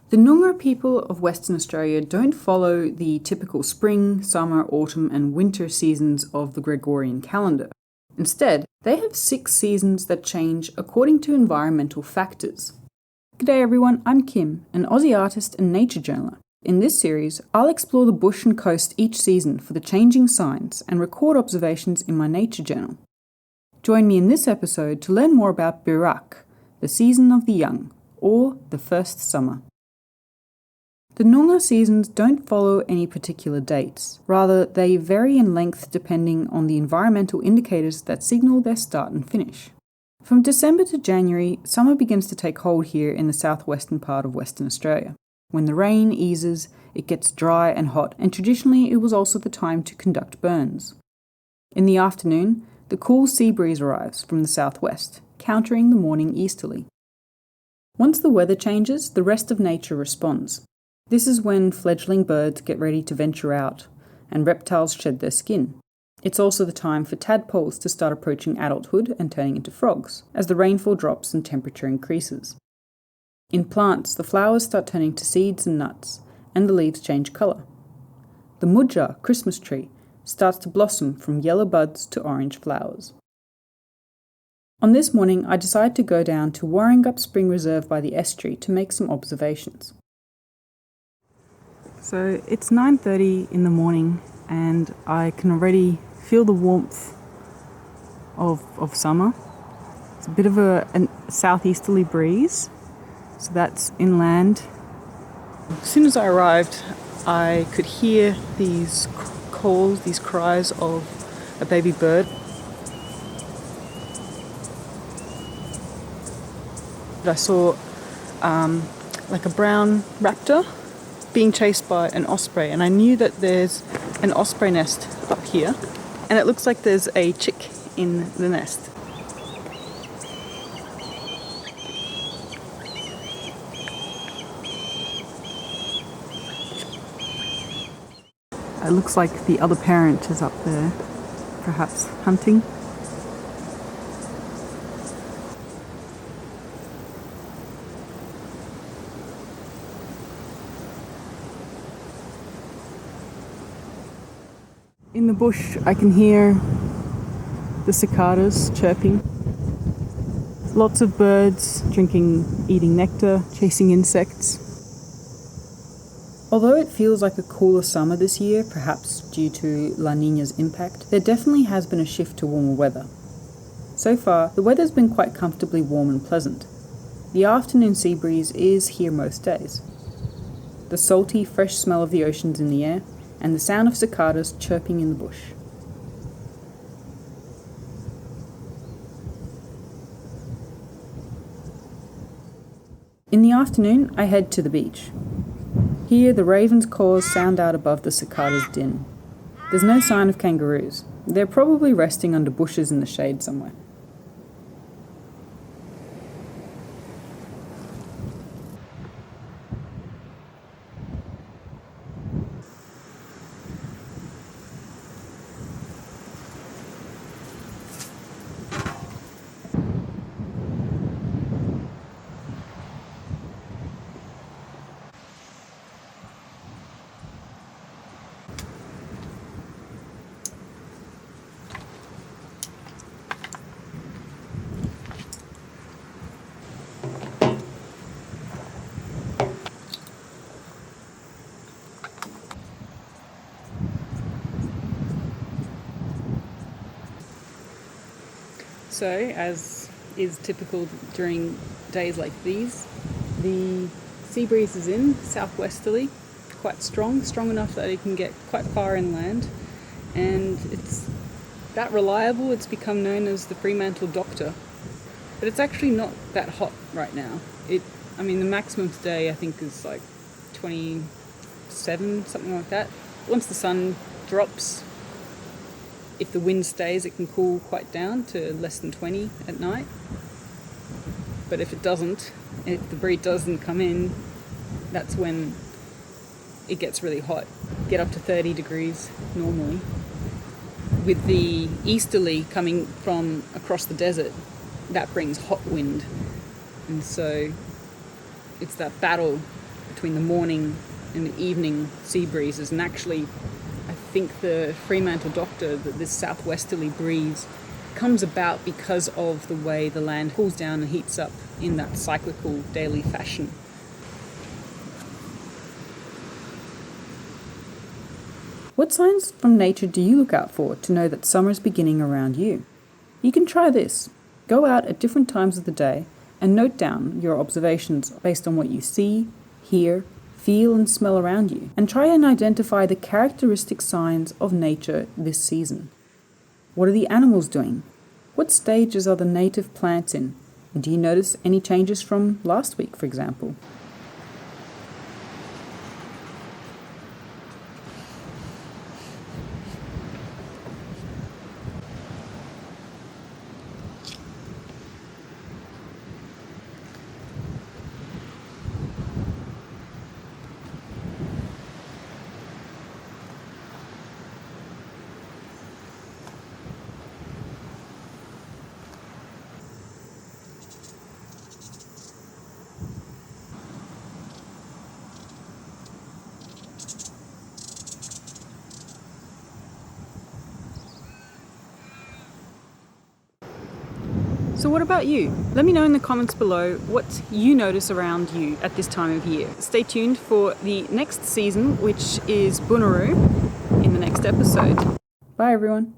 The Noongar people of Western Australia don't follow the typical spring, summer, autumn, and winter seasons of the Gregorian calendar. Instead, they have 6 seasons that change according to environmental factors. G'day everyone, I'm Kim, an Aussie artist and nature journaler. In this series, I'll explore the bush and coast each season for the changing signs and record observations in my nature journal. Join me in this episode to learn more about Birak, the season of the young, or the first summer. The Noongar seasons don't follow any particular dates. Rather, they vary in length depending on the environmental indicators that signal their start and finish. From December to January, summer begins to take hold here in the southwestern part of Western Australia. When the rain eases, it gets dry and hot, and traditionally it was also the time to conduct burns. In the afternoon, the cool sea breeze arrives from the southwest, countering the morning easterly. Once the weather changes, the rest of nature responds. This is when fledgling birds get ready to venture out, and reptiles shed their skin. It's also the time for tadpoles to start approaching adulthood and turning into frogs, as the rainfall drops and temperature increases. In plants, the flowers start turning to seeds and nuts, and the leaves change colour. The mudja, Christmas tree, starts to blossom from yellow buds to orange flowers. On this morning, I decided to go down to Warrungup Spring Reserve by the estuary to make some observations. So it's 9:30 in the morning and I can already feel the warmth of summer. It's a bit of a southeasterly breeze, so that's inland. As soon as I arrived, I could hear these calls, these cries of a baby bird. I saw like a brown raptor being chased by an osprey, and I knew that there's an osprey nest up here, and it looks like there's a chick in the nest. It looks like the other parent is up there, perhaps hunting. In the bush, I can hear the cicadas chirping. Lots of birds eating nectar, chasing insects. Although it feels like a cooler summer this year, perhaps due to La Niña's impact, there definitely has been a shift to warmer weather. So far, the weather's been quite comfortably warm and pleasant. The afternoon sea breeze is here most days. The salty, fresh smell of the ocean's in the air, and the sound of cicadas chirping in the bush. In the afternoon, I head to the beach. Here, the ravens' caws sound out above the cicadas' din. There's no sign of kangaroos. They're probably resting under bushes in the shade somewhere. So, as is typical during days like these, the sea breeze is in, southwesterly, quite strong enough that it can get quite far inland, and it's that reliable it's become known as the Fremantle Doctor. But it's actually not that hot right now. The maximum today I think is like 27, something like that. Once the sun drops, if the wind stays, it can cool quite down to less than 20 at night. But if it doesn't, if the breeze doesn't come in, that's when it gets really hot. Get up to 30 degrees normally. With the easterly coming from across the desert, that brings hot wind. And so it's that battle between the morning and the evening sea breezes. And actually, I think the Fremantle doctor that this southwesterly breeze comes about because of the way the land cools down and heats up in that cyclical daily fashion. What signs from nature do you look out for to know that summer is beginning around you? You can try this. Go out at different times of the day and note down your observations based on what you see, hear, feel and smell around you, and try and identify the characteristic signs of nature this season. What are the animals doing? What stages are the native plants in? And do you notice any changes from last week, for example? So what about you? Let me know in the comments below what you notice around you at this time of year. Stay tuned for the next season, which is Bunuroo, in the next episode. Bye everyone.